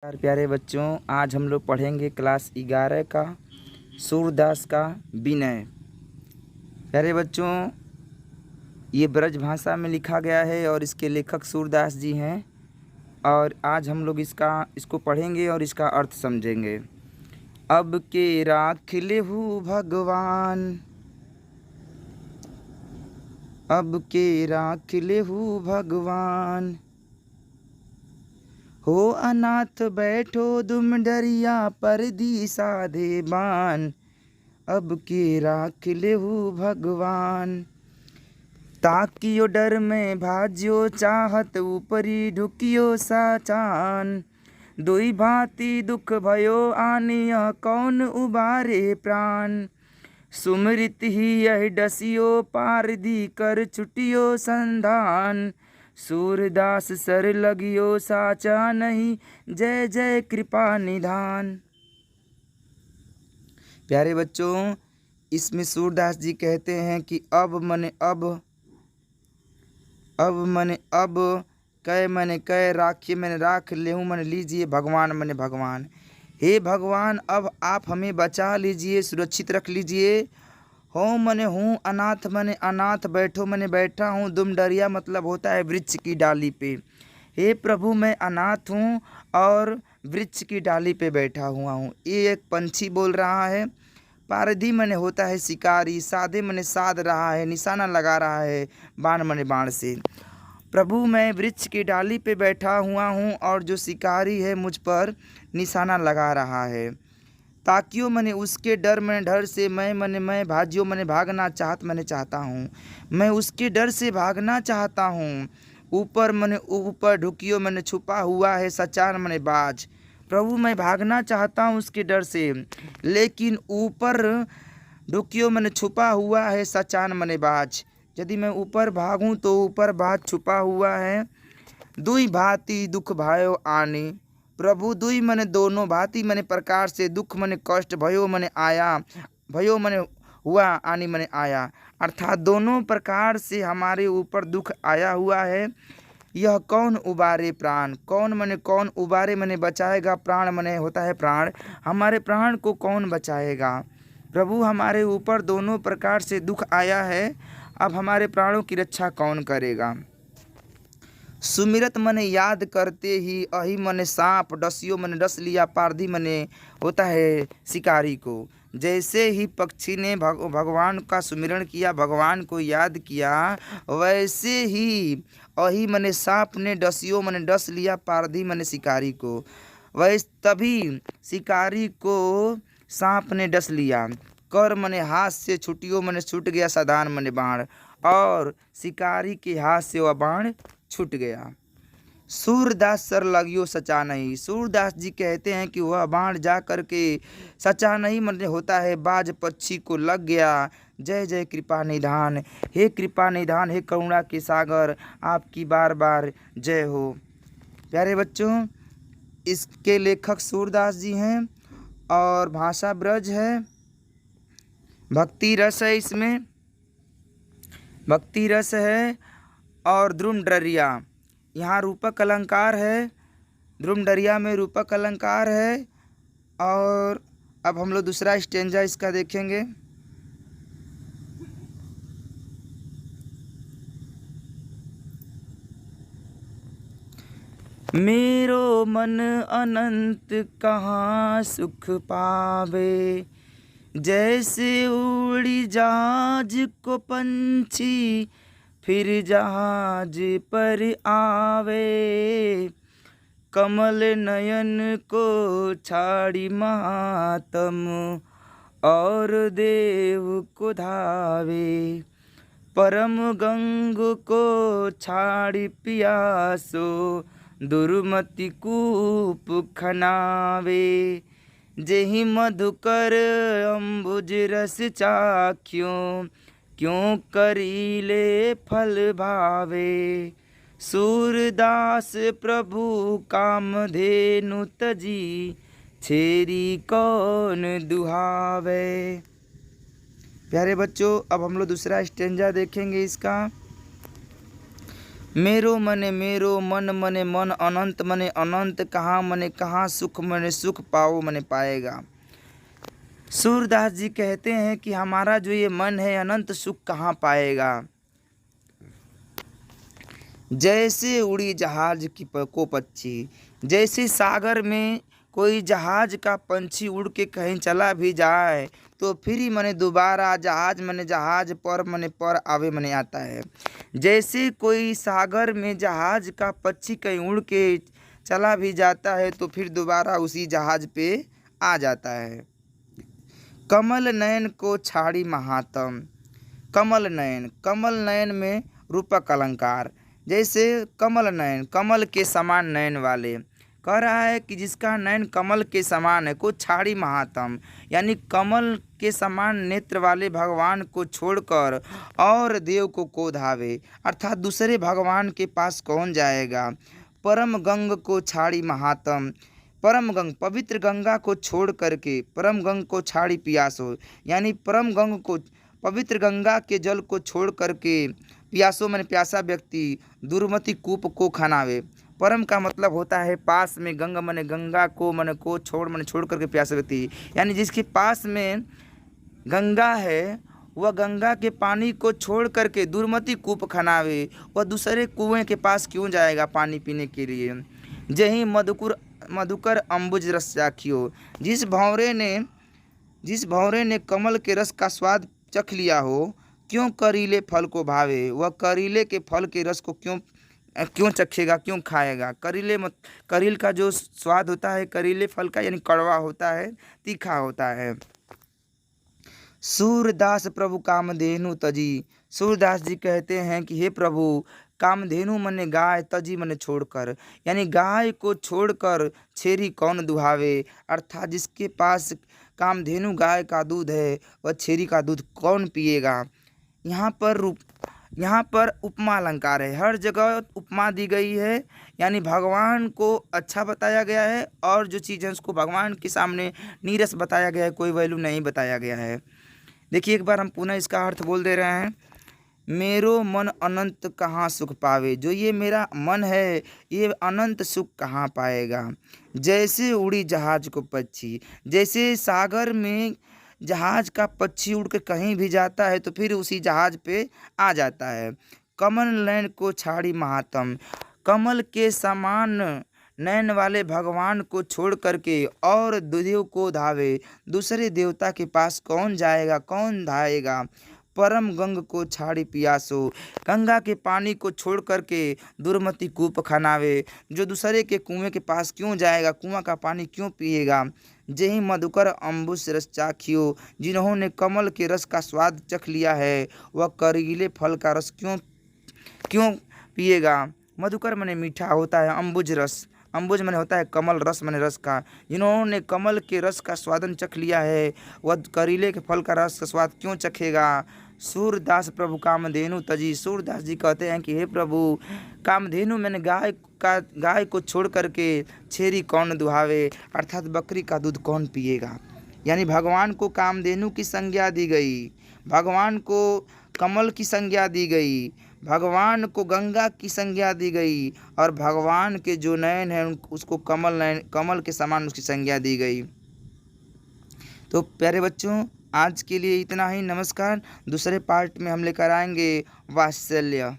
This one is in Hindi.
प्यारे बच्चों, आज हम लोग पढ़ेंगे क्लास 11 का सूरदास का विनय। प्यारे बच्चों, ये ब्रज भाषा में लिखा गया है और इसके लेखक सूरदास जी हैं। और आज हम लोग इसको पढ़ेंगे और इसका अर्थ समझेंगे। अब के राख लेहु भगवान, अब के राख लेहु भगवान, हो अनाथ बैठो दुम डरिया परदी साधे बान। अब के राख लेहु भगवान, ताकियो डर में भाज्यो चाहत ऊपरी ढुकियो साचान। दुई भांति दुख भयो आनिया कौन उबारे प्राण। सुमृत ही यह डसियो पार दी कर छुटियो संधान। सूरदास सर लगियो साचा नहीं, जय जय कृपा निधान। प्यारे बच्चों, इसमें सूरदास जी कहते हैं कि अब मने अब, कै मने कै, राखिए मैंने राख, लेहूँ मैंने लीजिए, भगवान मने भगवान। हे भगवान, अब आप हमें बचा लीजिए, सुरक्षित रख लीजिए। हो मने हूँ, अनाथ मने अनाथ, बैठो मने बैठा हूँ, दुम डरिया मतलब होता है वृक्ष की डाली पे। हे प्रभु, मैं अनाथ हूँ और वृक्ष की डाली पे बैठा हुआ हूँ। ये एक पंछी बोल रहा है। पारधी मने होता है शिकारी, साधे मने साध रहा है, निशाना लगा रहा है बाण मने बाण से। प्रभु, मैं वृक्ष की डाली पे बैठा हुआ हूँ और जो शिकारी है मुझ पर निशाना लगा रहा है। ताकियो मने उसके डर मने डर से, मैं भाजियो मने भागना चाहत मने चाहता हूँ, मैं उसके डर से भागना चाहता हूँ। ऊपर मने ऊपर, ढुकियो मने छुपा हुआ है, सचान मने बाज। प्रभु, मैं भागना चाहता हूँ उसके डर से, लेकिन ऊपर ढुकियो मने छुपा हुआ है, सचान मने बाज। यदि मैं ऊपर भागूं तो ऊपर बाज छुपा हुआ है। दुई भांति दुख भयो आनी। प्रभु, दुई मने दोनों, भांति मने प्रकार से, दुख मने कष्ट, भयो मने आया, भयो मने हुआ, आनी मने आया, अर्थात दोनों प्रकार से हमारे ऊपर दुख आया हुआ है। यह कौन उबारे प्राण, कौन मने कौन, उबारे मने बचाएगा, प्राण मने होता है प्राण, हमारे प्राण को कौन बचाएगा। प्रभु, हमारे ऊपर दोनों प्रकार से दुख आया है, अब हमारे प्राणों की रक्षा कौन करेगा। सुमिरत मने याद करते ही, अही मने सांप, डसियो मने डस लिया, पारधी मने होता है शिकारी को। जैसे ही पक्षी ने भगवान का सुमिरण किया, भगवान को याद किया, वैसे ही अही मने सांप ने, डसियो मने डस लिया, पारधी मने शिकारी को। वैसे तभी शिकारी को सांप ने डस लिया। कर मने हाथ से, छुटियो मने छूट गया, साधान मने बाण, और शिकारी के हाथ से वह बाण छूट गया। सूरदास सर लगियो सचा नहीं। सूरदास जी कहते हैं कि वह बाण जा कर के सचा नहीं मन होता है, बाज पक्षी को लग गया। जय जय कृपा निधान, हे कृपा निधान, हे करुणा के सागर, आपकी बार बार जय हो। प्यारे बच्चों, इसके लेखक सूरदास जी हैं और भाषा ब्रज है, भक्ति रस है, इसमें भक्ति रस है। और द्रुम डरिया, यहाँ रूपक अलंकार है, द्रुम डरिया में रूपक अलंकार है। और अब हम लोग दूसरा स्टेंजा इसका देखेंगे। मेरो मन अनंत कहाँ सुख पावे, जैसे उड़ी जहाज को पंछी फिर जहाज पर आवे। कमल नयन को छाड़ी महात्म, और देव को धावे। परम गंग को छाड़ी पियासो, दुर्मति कूप खनावे। जेहि मधुकर अम्बुज रस चाख्यों, क्यों करीले फल भावे। सूरदास प्रभु कामधेनु तजी, छेरी कौन दुहावे। प्यारे बच्चों, अब हम लोग दूसरा स्टेंजा देखेंगे इसका। मेरो मन मने मन अनंत मने अनंत, कहाँ मने कहाँ सुख मने सुख पाओ मने पाएगा। सूरदास जी कहते हैं कि हमारा जो ये मन है अनंत सुख कहाँ पाएगा। जैसे उड़ी जहाज की को पक्षी, जैसे सागर में कोई जहाज का पंछी उड़ के कहीं चला भी जाए तो फिर ही मने दोबारा जहाज मने जहाज पर मने पर आवे मने आता है। जैसे कोई सागर में जहाज का पक्षी कहीं उड़ के चला भी जाता है तो फिर दोबारा उसी जहाज पे आ जाता है। कमल नयन को छाड़ी महात्म, कमल नयन में रूपक अलंकार। जैसे कमल नयन, कमल के समान नयन वाले, कह रहा है कि जिसका नयन कमल के समान है, को छाड़ी महात्म, यानी कमल के समान नेत्र वाले भगवान को छोड़कर और देव को धावे, अर्थात दूसरे भगवान के पास कौन जाएगा। परम गंग को छाड़ी महात्म, परम गंग पवित्र गंगा को छोड़ करके परम गंग को छाड़ी पियासो, यानी परम गंग को पवित्र गंगा के जल को छोड़ करके पियासो मैंने प्यासा व्यक्ति दुर्मति कूप को खनावे। परम का मतलब होता है पास में, गंग मने गंगा को मन को छोड़ करके प्यासा व्यक्ति, यानी जिसके पास में गंगा है वह गंगा के पानी को छोड़ करके दुर्मति कूप खनावे, वह दूसरे कुएं के पास क्यों जाएगा पानी पीने के लिए। जही मधुकर अम्बुज रस चाखियो, जिस भंवरे ने कमल के रस का स्वाद चख लिया हो, क्यों करीले फल को भावे, वह करीले के फल के रस को क्यों चखेगा, क्यों खाएगा। करील का जो स्वाद होता है करीले फल का, यानी कड़वा होता है, तीखा होता है। सूरदास प्रभु कामधेनु तजी, सूरदास जी कहते हैं कि हे प्रभु कामधेनु मने गाय, तजी मने छोड़कर, यानी गाय को छोड़कर छेरी कौन दुहावे, अर्थात जिसके पास कामधेनु गाय का दूध है वह छेरी का दूध कौन पिएगा। यहाँ पर उपमा अलंकार है, हर जगह उपमा दी गई है, यानी भगवान को अच्छा बताया गया है और जो चीज़ है उसको भगवान के सामने नीरस बताया गया है, कोई वैल्यू नहीं बताया गया है। देखिए एक बार हम पुनः इसका अर्थ बोल दे रहे हैं। मेरो मन अनंत कहाँ सुख पावे, जो ये मेरा मन है ये अनंत सुख कहाँ पाएगा। जैसे उड़ी जहाज को पक्षी, जैसे सागर में जहाज का पक्षी उड़ के कहीं भी जाता है तो फिर उसी जहाज पे आ जाता है। कमल नयन को छाड़ी महात्म, कमल के समान नयन वाले भगवान को छोड़ करके और देव को धावे, दूसरे देवता के पास कौन जाएगा, कौन धाएगा। परम गंग को छाड़ी पियासो, गंगा के पानी को छोड़ करके दुर्मति कूप खनावे, जो दूसरे के कुएं के पास क्यों जाएगा, कुआं का पानी क्यों पिएगा। जही मधुकर अम्बुस रस चाखियो, जिन्होंने कमल के रस का स्वाद चख लिया है वह करीले फल का रस क्यों पिएगा। मधुकर मने मीठा होता है, अम्बुज रस, अम्बुज मने होता है कमल, रस मने रस का, जिन्होंने कमल के रस का स्वादन चख लिया है वह करीले के फल का रस का स्वाद क्यों चखेगा। सूरदास प्रभु कामधेनु तजी, सूरदास जी कहते हैं कि हे प्रभु कामधेनु मैंने गाय को छोड़ करके छेरी कौन दुहावे, अर्थात बकरी का दूध कौन पिएगा। यानी भगवान को कामधेनु की संज्ञा दी गई, भगवान को कमल की संज्ञा दी गई, भगवान को गंगा की संज्ञा दी गई और भगवान के जो नयन है उसको कमल के समान उसकी संज्ञा दी गई। तो प्यारे बच्चों आज के लिए इतना ही, नमस्कार। दूसरे पार्ट में हम लेकर आएंगे वात्सल्य।